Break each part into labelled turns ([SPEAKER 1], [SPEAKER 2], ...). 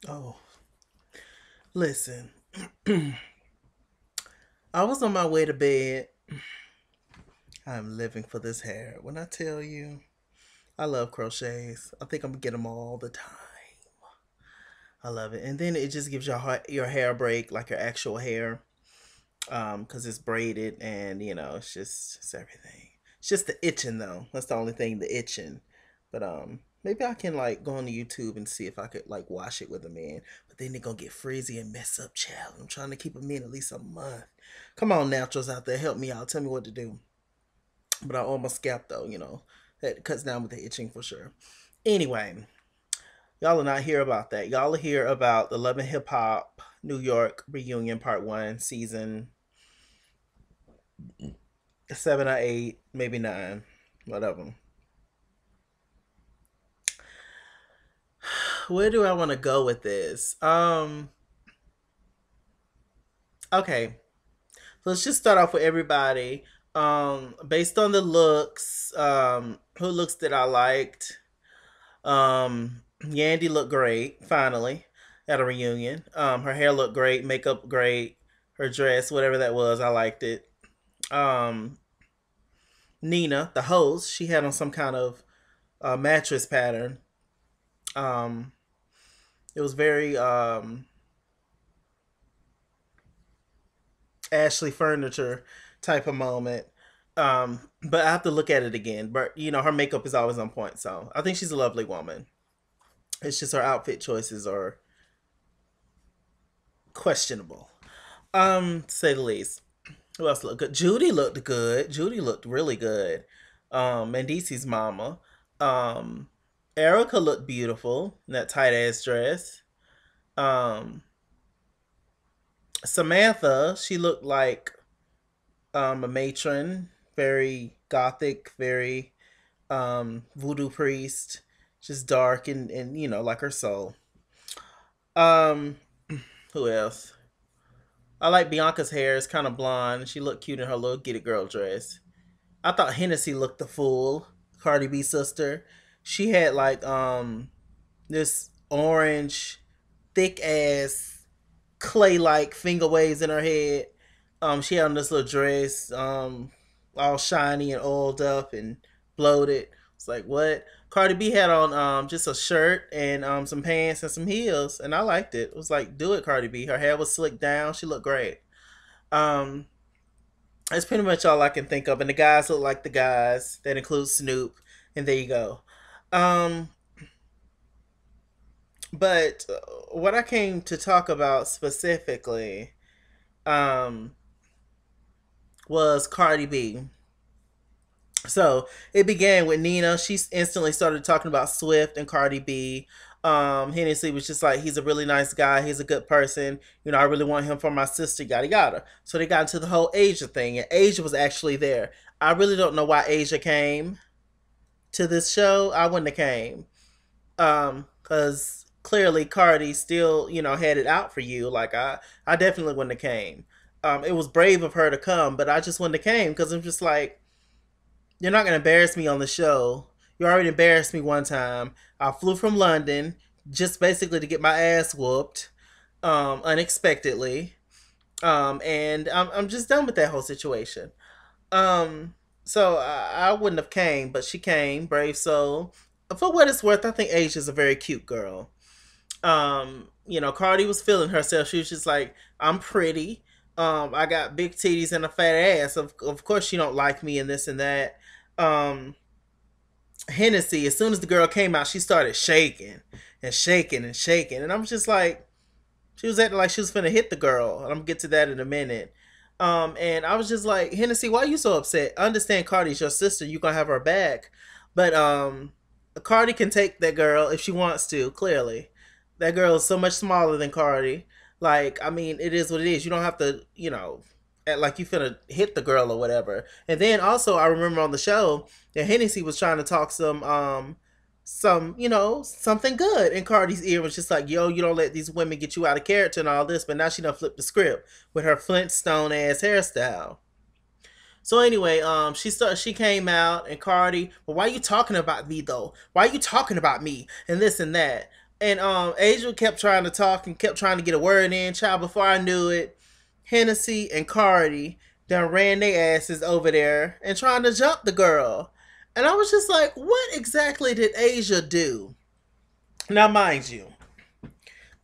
[SPEAKER 1] Oh, listen. I was on my way to bed. I'm living for this hair. When I tell you, I love crochets. I think I'm gonna get them all the time. I love it, and then it just gives your hair a break, like your actual hair, because it's braided, and it's everything. It's just the itching though. That's the only thing, the itching. But maybe I can like go on YouTube and see if I could like wash it with a man. But then they're gonna get frizzy and mess up, child. I'm trying to keep them in at least a month. Come on, naturals out there, help me out. Tell me what to do. But I own my scalp though, that cuts down with the itching for sure. Anyway, y'all are not here about that. Y'all are here about the Love and Hip Hop New York reunion part one, season 7 or 8, maybe 9, whatever. Where do I want to go with this? Okay, so let's just start off with everybody. Based on the looks, who looks that I liked? Yandy looked great, finally, at a reunion. Her hair looked great, makeup great, her dress, whatever that was, I liked it. Um, Nina, the host, she had on some kind of mattress pattern. Um, it was very Ashley Furniture type of moment. But I have to look at it again. But her makeup is always on point, so I think she's a lovely woman. It's just her outfit choices are questionable, to say the least. Who else looked good? Judy looked good. Judy looked really good. Mandisi's mama. Um, Erica looked beautiful in that tight ass dress. Um, Samantha, she looked like a matron, very gothic, very voodoo priest, just dark and like her soul. Um, who else? I like Bianca's hair. It's kind of blonde. She looked cute in her little get it girl dress. I thought Hennessy looked the fool. Cardi B sister. She had like this orange, thick ass clay like finger waves in her head. She had on this little dress, all shiny and oiled up and bloated. It's like what? Cardi B had on just a shirt and some pants and some heels, and I liked it. It was like, do it, Cardi B. Her hair was slicked down. She looked great. Um, that's pretty much all I can think of. And the guys look like the guys. That includes Snoop, and there you go. Um, but what I came to talk about specifically um, was Cardi B. So it began with Nina. She instantly started talking about Swift and Cardi B. Hennessy was just like, he's a really nice guy. He's a good person. I really want him for my sister, yada yada. So they got into the whole Asia thing, and Asia was actually there. I really don't know why Asia came to this show. I wouldn't have came. Because clearly Cardi still, had it out for you. Like I definitely wouldn't have came. It was brave of her to come, but I just wouldn't have came because I'm just like, you're not gonna embarrass me on the show. You already embarrassed me one time. I flew from London just basically to get my ass whooped, unexpectedly. And I'm just done with that whole situation. Um, so I wouldn't have came, but she came, brave soul. For what it's worth, I think Asia's a very cute girl. Cardi was feeling herself. She was just like, I'm pretty. I got big titties and a fat ass. Of course she don't like me and this and that. Um, Hennessy, as soon as the girl came out, she started shaking and shaking and shaking. And I'm just like, she was acting like she was finna hit the girl. I'm gonna get to that in a minute. And I was just like, Hennessy, why are you so upset? I understand Cardi's your sister, you gonna have her back. But Cardi can take that girl if she wants to, clearly. That girl is so much smaller than Cardi. Like, I mean, it is what it is. You don't have to, act like you finna hit the girl or whatever. And then also I remember on the show that Hennessy was trying to talk something good in Cardi's ear, was just like, yo, you don't let these women get you out of character and all this, but now she done flipped the script with her Flintstone ass hairstyle. So anyway, she came out and Cardi, well, why are you talking about me though? Why are you talking about me and this and that? And Asia kept trying to talk and kept trying to get a word in. Child, before I knew it, Hennessy and Cardi done ran their asses over there and trying to jump the girl. And I was just like, what exactly did Asia do? Now, mind you,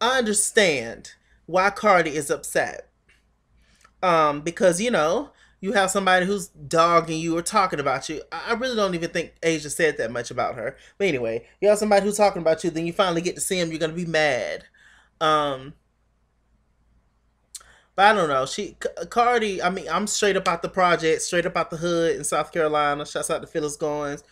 [SPEAKER 1] I understand why Cardi is upset. Because you have somebody who's dogging you or talking about you. I really don't even think Asia said that much about her. But anyway, you have somebody who's talking about you, then you finally get to see him, you're gonna be mad. Um, but I don't know. Cardi. I mean, I'm straight up out the project, straight up out the hood in South Carolina. Shouts out to Phyllis Goins.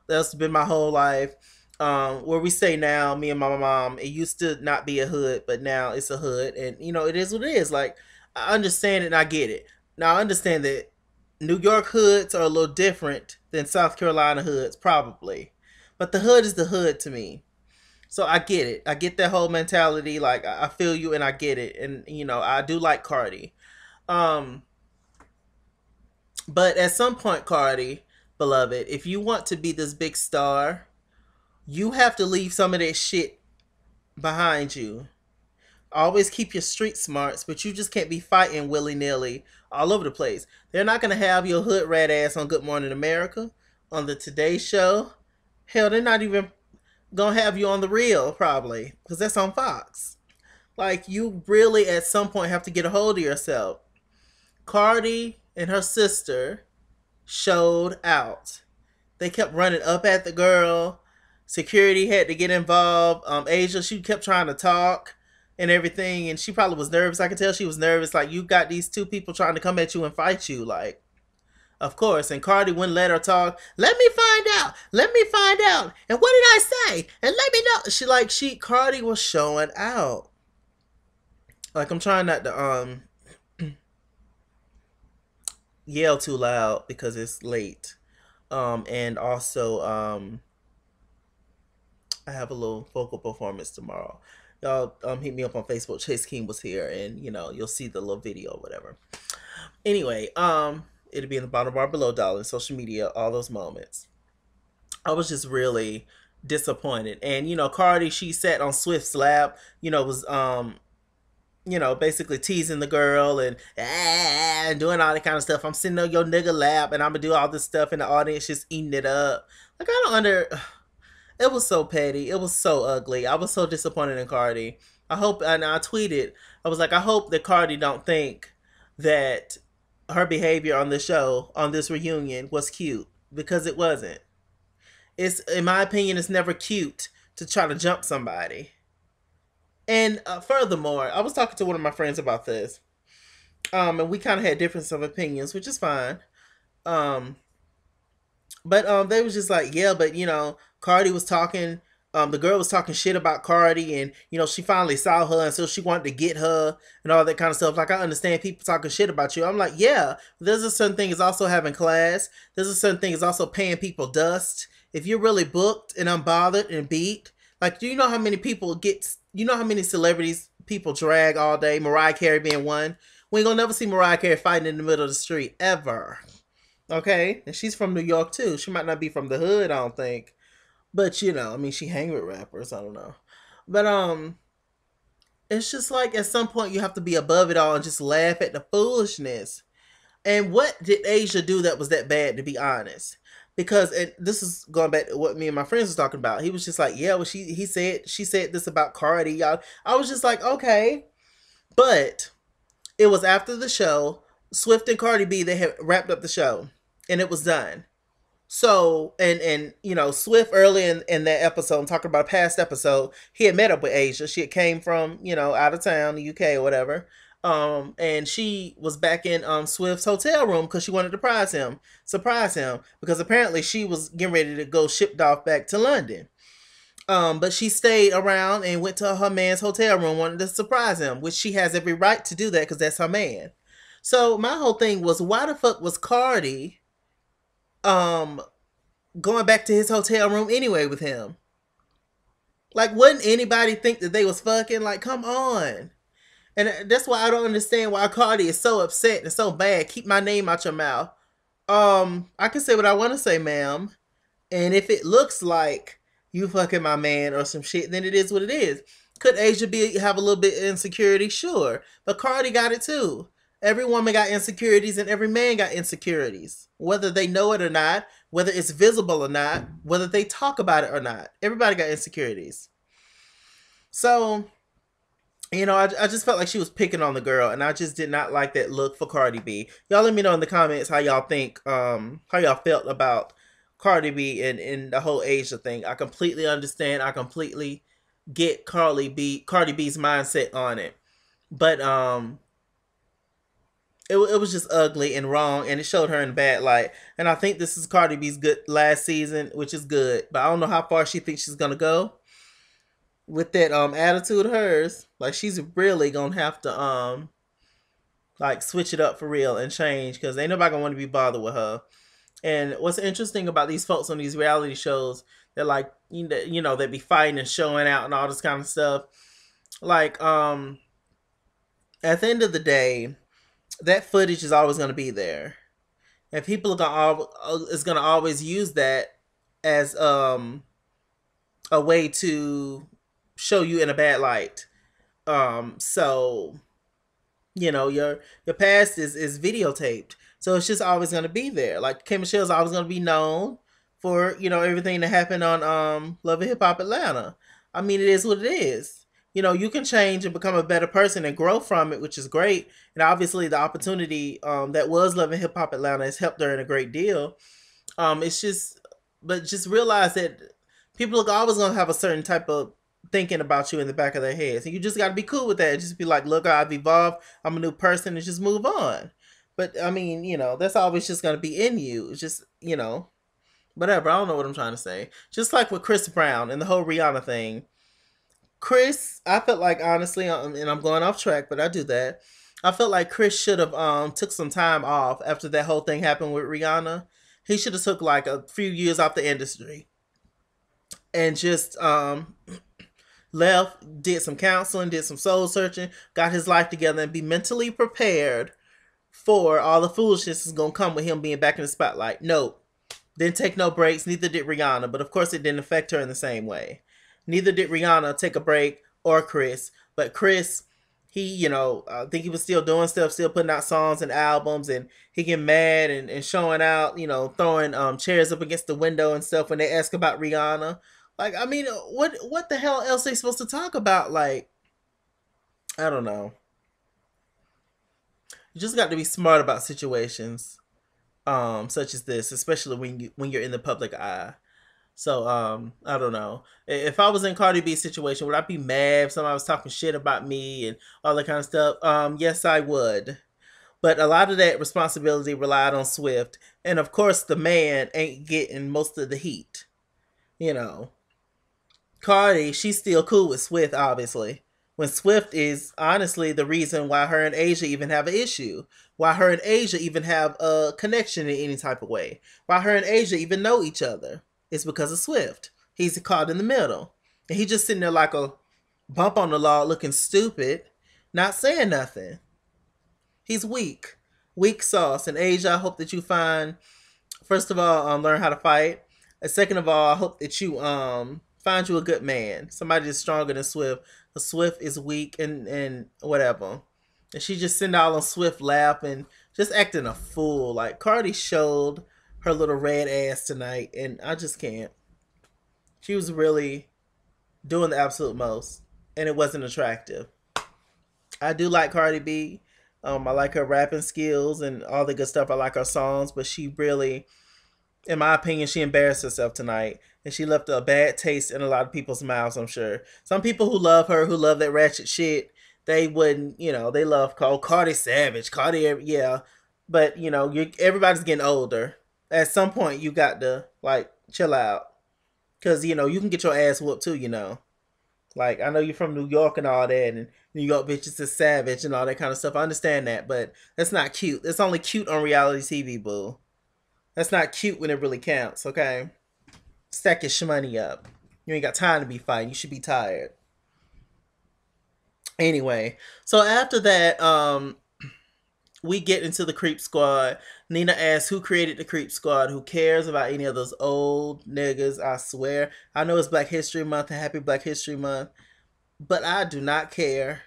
[SPEAKER 1] That's been my whole life. Where we stay now, me and my mom, it used to not be a hood, but now it's a hood, and it is what it is. Like, I understand it and I get it. Now I understand that New York hoods are a little different than South Carolina hoods, probably, but the hood is the hood to me. So I get it. I get that whole mentality. Like, I feel you and I get it, and I do like Cardi. Um, but at some point, Cardi, beloved, if you want to be this big star, you have to leave some of that shit behind you. Always keep your street smarts, but you just can't be fighting willy nilly all over the place. They're not gonna have your hood rat ass on Good Morning America, on the Today Show. Hell, they're not even gonna have you on The Real, probably, because that's on Fox. Like, you really at some point have to get a hold of yourself. Cardi and her sister showed out. They kept running up at the girl. Security had to get involved. Asia, she kept trying to talk and everything, and she probably was nervous. I could tell she was nervous. Like, you got these two people trying to come at you and fight you. Like, of course. And Cardi wouldn't let her talk. Let me find out. Let me find out. And what did I say? And let me know. Cardi was showing out. Like, I'm trying not to yell too loud because it's late. And also I have a little vocal performance tomorrow. Y'all hit me up on Facebook. Chase King was here, and you'll see the little video or whatever. Anyway, it'll be in the bottom bar below, darling. Social media, all those moments. I was just really disappointed. And Cardi, she sat on Swift's lap, was basically teasing the girl and doing all that kind of stuff. I'm sitting on your nigga lap and I'm gonna do all this stuff in the audience just eating it up. Like, I don't it was so petty. It was so ugly. I was so disappointed in Cardi. I hope, and I tweeted, I was like, I hope that Cardi don't think that her behavior on the show, on this reunion, was cute, because it wasn't. It's, in my opinion, it's never cute to try to jump somebody. And furthermore, I was talking to one of my friends about this, and we kind of had difference of opinions, which is fine. Um, but they was just like, yeah, but Cardi was talking. The girl was talking shit about Cardi, and she finally saw her, and so she wanted to get her and all that kind of stuff. Like, I understand people talking shit about you. I'm like, yeah, there's a certain thing is also having class. There's a certain thing is also paying people dust. If you're really booked and unbothered and beat, like, do you know how many people get? You know how many celebrities people drag all day? Mariah Carey being one. We ain't gonna never see Mariah Carey fighting in the middle of the street ever. Okay, and she's from New York too. She might not be from the hood, I don't think. But I mean, she hang with rappers. I don't know. But it's just like, at some point you have to be above it all and just laugh at the foolishness. And what did Asia do that was that bad, to be honest? Because, and this is going back to what me and my friends was talking about. He was just like, yeah, well, she said this about Cardi, y'all. I was just like, okay, but it was after the show. Swift and Cardi B, they had wrapped up the show, and it was done. So, and Swift, early in that episode, I'm talking about a past episode, he had met up with Asia. She had came from, out of town, the UK or whatever. And she was back in Swift's hotel room because she wanted to surprise him, because apparently she was getting ready to go shipped off back to London. But she stayed around and went to her man's hotel room, wanted to surprise him, which she has every right to do that because that's her man. So my whole thing was, why the fuck was Cardi going back to his hotel room anyway with him? Like, wouldn't anybody think that they was fucking? Like, come on. And that's why I don't understand why Cardi is so upset and so bad. Keep my name out your mouth. I can say what I want to say, ma'am. And if it looks like you fucking my man or some shit, then it is what it is. Could Asia be have a little bit of insecurity? Sure. But Cardi got it too. Every woman got insecurities and every man got insecurities. Whether they know it or not, whether it's visible or not, whether they talk about it or not. Everybody got insecurities. So, I just felt like she was picking on the girl, and I just did not like that look for Cardi B. Y'all let me know in the comments how y'all think, how y'all felt about Cardi B and the whole Asia thing. I completely understand. I completely get Cardi B's mindset on it, but it was just ugly and wrong, and it showed her in a bad light. And I think this is Cardi B's good last season, which is good, but I don't know how far she thinks she's gonna go with that attitude of hers. Like, she's really gonna have to like switch it up for real and change, because ain't nobody gonna want to be bothered with her. And what's interesting about these folks on these reality shows, they're like, they be fighting and showing out and all this kind of stuff. Like, at the end of the day, that footage is always going to be there, and people are gonna always use that as a way to show you in a bad light. So your past is videotaped, so it's just always going to be there. Like, K Michelle's always going to be known for everything that happened on Love and Hip Hop Atlanta. I mean, it is what it is. You can change and become a better person and grow from it, which is great. And obviously, the opportunity that was Love and Hip Hop Atlanta has helped her in a great deal. It's just, but just realize that people are always going to have a certain type of thinking about you in the back of their heads. And you just got to be cool with that. Just be like, look, I've evolved. I'm a new person, and just move on. But I mean, that's always just going to be in you. It's just, whatever. I don't know what I'm trying to say. Just like with Chris Brown and the whole Rihanna thing. Chris, I felt like, honestly, and I'm going off track, but I do that. I felt like Chris should have took some time off after that whole thing happened with Rihanna. He should have took like a few years off the industry and just left, did some counseling, did some soul searching, got his life together, and be mentally prepared for all the foolishness is gonna come with him being back in the spotlight. No, didn't take no breaks. Neither did Rihanna, but of course it didn't affect her in the same way. Neither did Rihanna take a break, or Chris. But Chris, he, I think he was still doing stuff, still putting out songs and albums, and he get mad and showing out, throwing chairs up against the window and stuff when they ask about Rihanna. Like, I mean, what the hell else they supposed to talk about? Like, I don't know. You just got to be smart about situations such as this, especially when you're in the public eye. So I don't know. If I was in Cardi B's situation, would I be mad if somebody was talking shit about me and all that kind of stuff? Yes, I would. But a lot of that responsibility relied on Swift, and of course, the man ain't getting most of the heat. You know, Cardi, she's still cool with Swift, obviously. When Swift is honestly the reason why her and Asia even have an issue. Why her and Asia even have a connection in any type of way. Why her and Asia even know each other. It's because of Swift. He's caught in the middle. And he just sitting there like a bump on the log looking stupid, not saying nothing. He's weak. Weak sauce. And Asia, I hope that you find, first of all, learn how to fight. And second of all, I hope that you find you a good man. Somebody that's stronger than Swift. Because Swift is weak and whatever. And she just sitting all on Swift lap and just acting a fool. Like, Cardi showed her little red ass tonight, and I just can't. She was really doing the absolute most, and it wasn't attractive. I do like Cardi B. I like her rapping skills and all the good stuff. I like her songs, but she really, in my opinion, she embarrassed herself tonight, and she left a bad taste in a lot of people's mouths. I'm sure some people who love her, who love that ratchet shit, they wouldn't, they love Cardi Savage, Cardi, yeah, but everybody's getting older. At some point, you got to like chill out, because you can get your ass whooped too. Like, I know you're from New York and all that, and New York bitches is savage and all that kind of stuff. I understand that, but that's not cute. It's only cute on reality TV, boo. That's not cute when it really counts, okay? Stack your shmoney up. You ain't got time to be fighting. You should be tired. Anyway, so after that, we get into the Creep Squad. Nina asks who created the Creep Squad. Who cares about any of those old niggas? I swear. I know it's Black History Month and Happy Black History Month, but I do not care.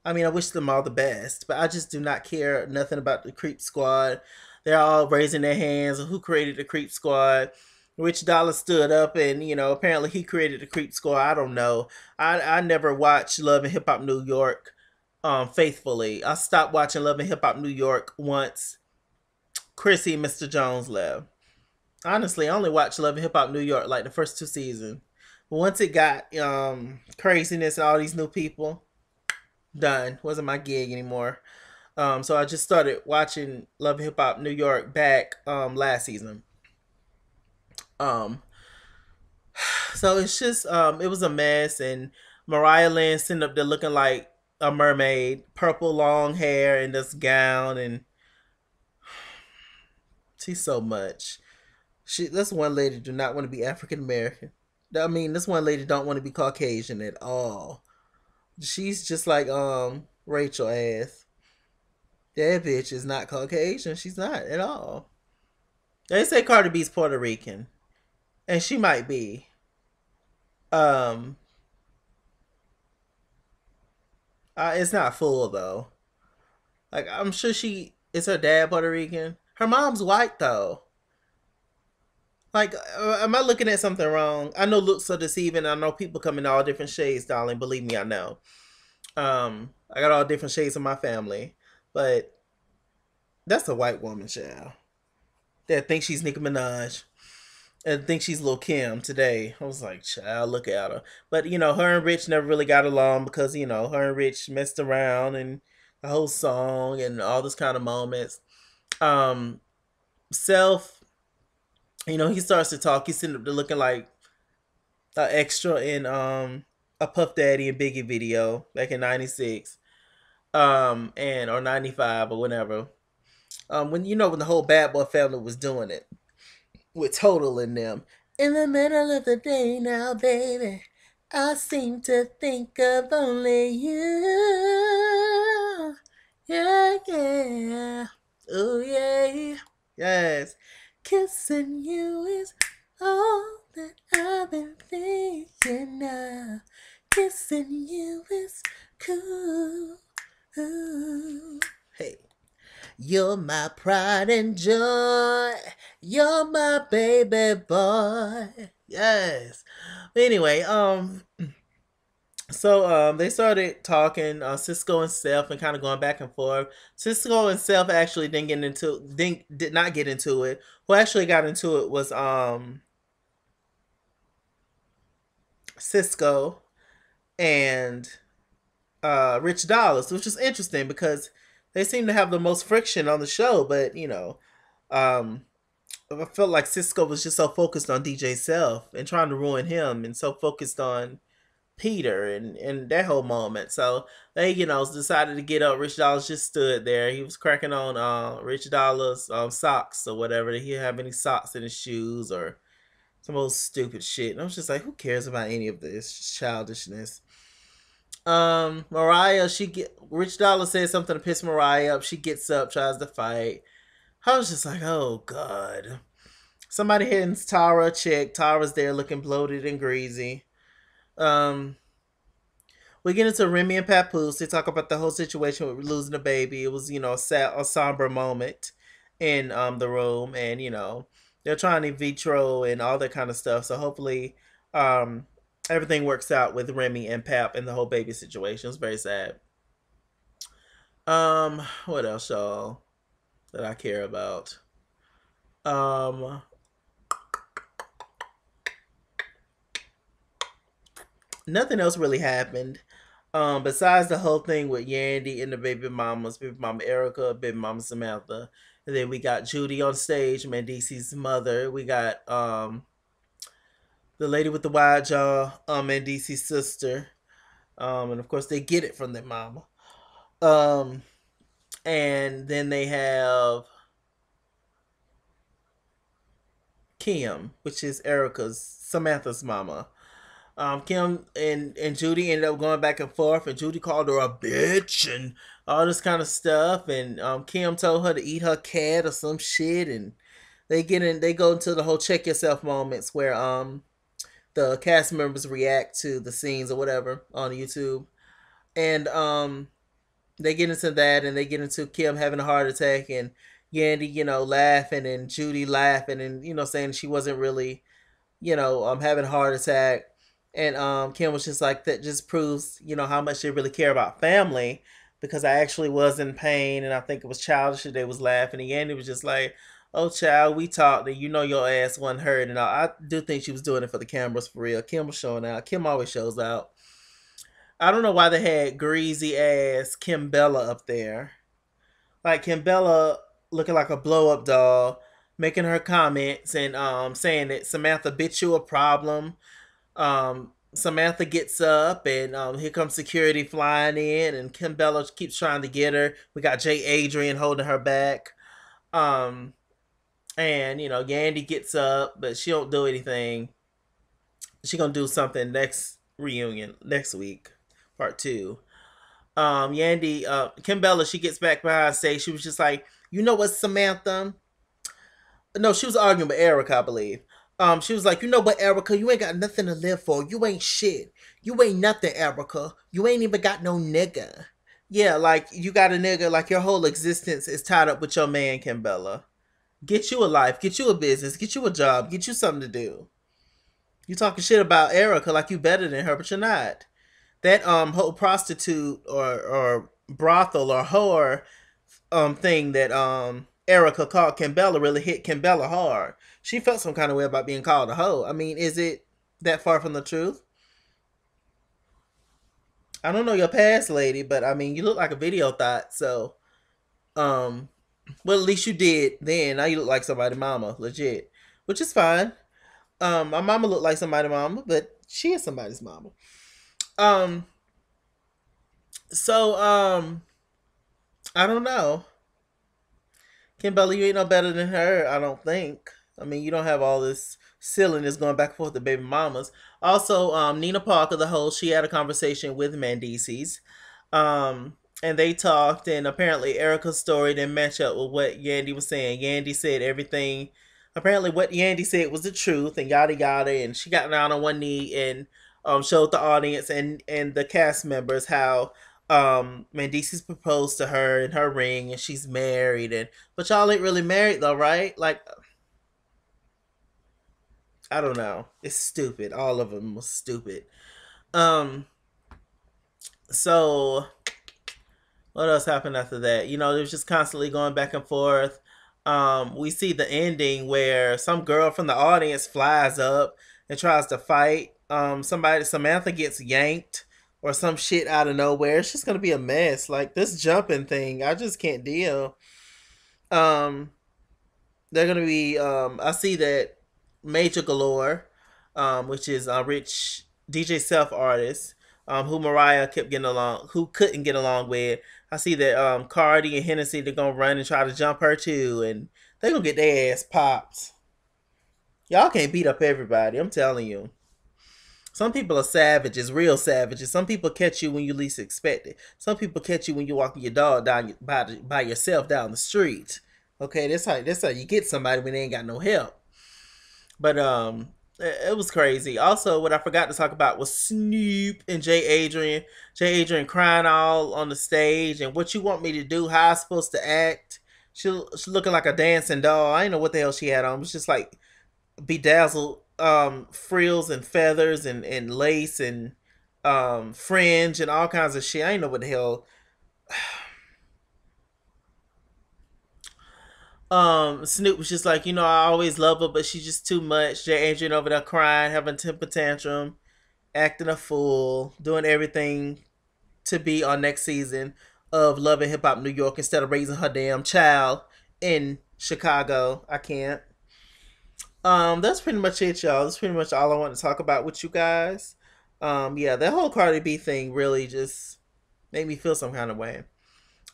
[SPEAKER 1] I mean, I wish them all the best, but I just do not care nothing about the Creep Squad. They're all raising their hands. Who created the Creep Squad? Rich Dollar stood up and, apparently he created the Creep Squad. I don't know. I never watched Love and Hip Hop New York faithfully. I stopped watching Love and Hip Hop New York once Chrissy and Mr. Jones left. Honestly, I only watched Love and Hip Hop New York like the first two seasons. But once it got craziness and all these new people, done. Wasn't my gig anymore. So I just started watching Love and Hip Hop New York back last season. Um, so it's just it was a mess, and Mariah Lynn sitting up there looking like a mermaid, purple long hair and this gown, and she's so much. This one lady do not want to be African American. I mean, this one lady don't want to be Caucasian at all. She's just like Rachel ass. That bitch is not Caucasian. She's not at all. They say Cardi B's Puerto Rican, and she might be. Um, it's not full though. Like I'm sure she is her dad Puerto Rican. Her mom's white though. Like, am I looking at something wrong? I know looks are deceiving. I know people come in all different shades, darling. Believe me, I know. I got all different shades of my family, but that's a white woman, child, that thinks she's Nicki Minaj and thinks she's Lil Kim today. I was like, child, look at her. But her and Rich never really got along because her and Rich messed around and the whole song and all this kind of moments. Um, Self, he starts to talk. He's sitting up there looking like an extra in a Puff Daddy and Biggie video back in '96, and or '95 or whatever. When the whole Bad Boy family was doing it with Total in them. In the middle of the day now, baby, I seem to think of only you. Yeah, yeah. Oh, yeah. Yes. Kissing you is all that I've been thinking of. Kissing you is cool. Ooh. Hey. You're my pride and joy. You're my baby boy. Yes. Anyway, so they started talking, Cisco and Self, and kind of going back and forth. Cisco and Self actually did not get into it. Who actually got into it was Cisco and Rich Dollars, which is interesting because they seem to have the most friction on the show. But um, I felt like Cisco was just so focused on DJ Self and trying to ruin him, and so focused on Peter and that whole moment. So they decided to get up. Rich Dollars just stood there. He was cracking on Rich Dollars socks or whatever. Did he have any socks in his shoes or some old stupid shit? And I was just like, who cares about any of this childishness? Mariah, Rich Dollar says something to piss Mariah up. She gets up, tries to fight. I was just like, oh god. Somebody hands Tara a check. Tara's there looking bloated and greasy. Um, we get into Remy and Papoose. They talk about the whole situation with losing a baby. It was, a somber moment in the room, and they're trying in vitro and all that kind of stuff. So hopefully, everything works out with Remy and Pap and the whole baby situation. It's very sad. What else, y'all, that I care about? Um, Nothing else really happened. Besides the whole thing with Yandy and the baby mamas, baby mama Erica, baby mama Samantha, and then we got Judy on stage, Mandisi's mother. We got the lady with the wide jaw, Mandisi's sister, and of course they get it from their mama. Um, and then they have Kim, which is Samantha's mama. Kim and Judy ended up going back and forth, and Judy called her a bitch and all this kind of stuff. And Kim told her to eat her cat or some shit. And they go into the whole check yourself moments where the cast members react to the scenes or whatever on YouTube, and they get into that, and they get into Kim having a heart attack, and Yandy, laughing, and Judy laughing, and saying she wasn't really having a heart attack. And Kim was just like, that just proves, how much they really care about family, because I actually was in pain, and I think it was childish that they was laughing. And Yandy was just like, oh child, we talked, and your ass wasn't hurt. And I do think she was doing it for the cameras, for real. Kim was showing out. Kim always shows out. I don't know why they had greasy ass Kim Bella up there. Like Kim Bella looking like a blow up doll, making her comments and saying that Samantha bitch you a problem. Samantha gets up, and here comes security flying in, and Kim Bella keeps trying to get her. We got Jay Adrian holding her back. Um, and Yandy gets up, but she don't do anything. She gonna do something next reunion next week, part two. Yandy, Kim Bella, she gets back behind stage. She was just like, you know what, Samantha? No, she was arguing with Erica, I believe. She was like, you know what, Erica, you ain't got nothing to live for. You ain't shit. You ain't nothing, Erica. You ain't even got no nigga. Yeah, like you got a nigga, like your whole existence is tied up with your man, Kim Bella. Get you a life, get you a business, get you a job, get you something to do. You talking shit about Erica like you better than her, but you're not. That whole prostitute or brothel or whore thing that Erica called Kimbella really hit Kimbella hard. She felt some kind of way about being called a hoe. I mean, is it that far from the truth? I don't know your past, lady, but I mean, you look like a video thought. So, um, well, at least you did then. Now you look like somebody's mama, legit, which is fine. My mama looked like somebody's mama, but she is somebody's mama. Um, so I don't know. Kimberly, you ain't no better than her, I don't think. I mean, you don't have all this silliness going back and forth to baby mamas. Also, Nina Parker, the host, she had a conversation with Mendices. And they talked, and apparently Erica's story didn't match up with what Yandy was saying. Yandy said everything. Apparently, what Yandy said was the truth, and yada yada. And she got down on one knee and showed the audience and the cast members how Mendices proposed to her in her ring, and she's married. And but y'all ain't really married though, right? Like, I don't know. It's stupid. All of them was stupid. Um. So what else happened after that? It was just constantly going back and forth. We see the ending where some girl from the audience flies up and tries to fight. Samantha gets yanked or some shit out of nowhere. It's just gonna be a mess. Like this jumping thing, I just can't deal. Um, they're gonna be. I see that Major Galore, which is a rich DJ self artist, who Mariah kept getting along, who couldn't get along with. I see that Cardi and Hennessy, they're gonna run and try to jump her too, and they're gonna get their ass popped. Y'all can't beat up everybody. I'm telling you. Some people are savages, real savages. Some people catch you when you least expect it. Some people catch you when you're walking your dog down by yourself down the street. Okay, that's how you get somebody when they ain't got no help. But it was crazy. Also, what I forgot to talk about was Snoop and Jay Adrian. Jay Adrian crying all on the stage, and what you want me to do? How I supposed to act? She looking like a dancing doll. I didn't know what the hell she had on. It was just like bedazzled frills and feathers and lace and fringe and all kinds of shit. I didn't know what the hell. Snoop was just like, I always love her, but she's just too much. Jay Adrian over there crying, having a temper tantrum, acting a fool, doing everything to be on next season of Love and Hip Hop New York instead of raising her damn child in Chicago. I can't. That's pretty much it, y'all. That's pretty much all I want to talk about with you guys. Yeah, that whole Cardi B thing really just made me feel some kind of way.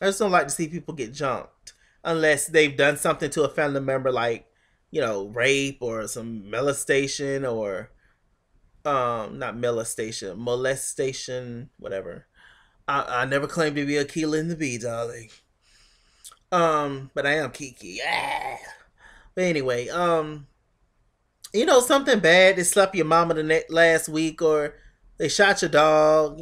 [SPEAKER 1] I just don't like to see people get jumped unless they've done something to a family member, like rape or some molestation or Not molestation, molestation, whatever. I never claimed to be Aquila and the Bee, darling. But I am Kiki. Yeah. But anyway, something bad. They slept your mama last week, or they shot your dog.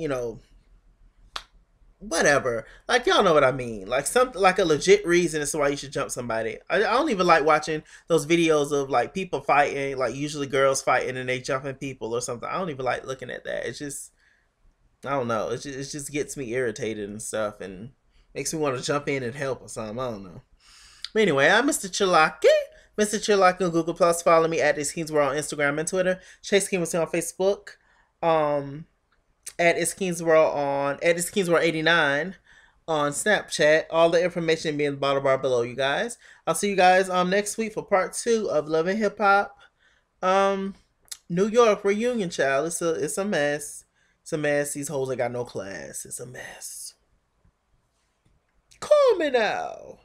[SPEAKER 1] Whatever. Like, y'all know what I mean. Like, something like a legit reason as to why you should jump somebody. I don't even like watching those videos of like people fighting, like usually girls fighting and they jumping people or something. I don't even like looking at that. It's just, I don't know. It just gets me irritated and stuff, and makes me want to jump in and help or something. I don't know. But anyway, I'm Mr. Chilaki. Mr. Chilaki on Google Plus. Follow me at ITSKINGWORLD on Instagram and Twitter. Chase King was on Facebook. At ITSKINGWORLD 89 on Snapchat. All the information being in the bottom bar below, you guys. I'll see you guys next week for part 2 of Love and Hip Hop. New York reunion, child. It's a mess. It's a mess. These hoes ain't got no class. It's a mess. Call me now.